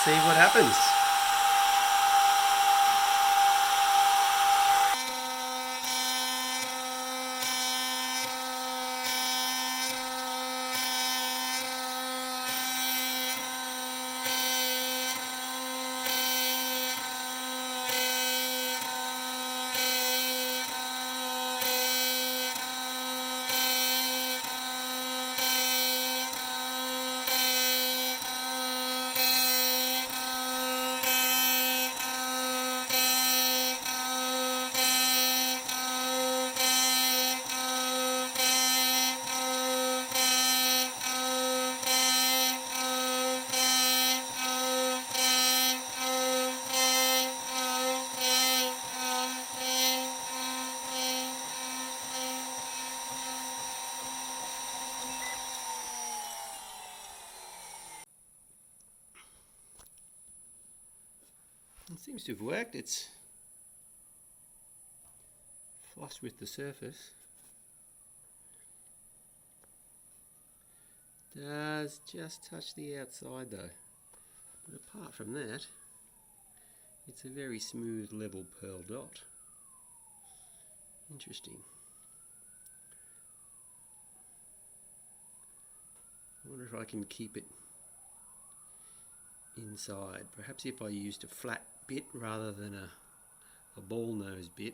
see what happens. It seems to have worked. It's flush with the surface. Does just touch the outside though. But apart from that, it's a very smooth level pearl dot. Interesting. I wonder if I can keep it inside. Perhaps if I used a flat bit rather than a ball nose bit,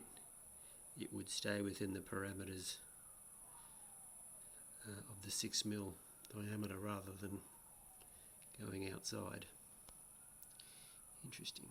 it would stay within the parameters of the 6mm diameter rather than going outside. Interesting.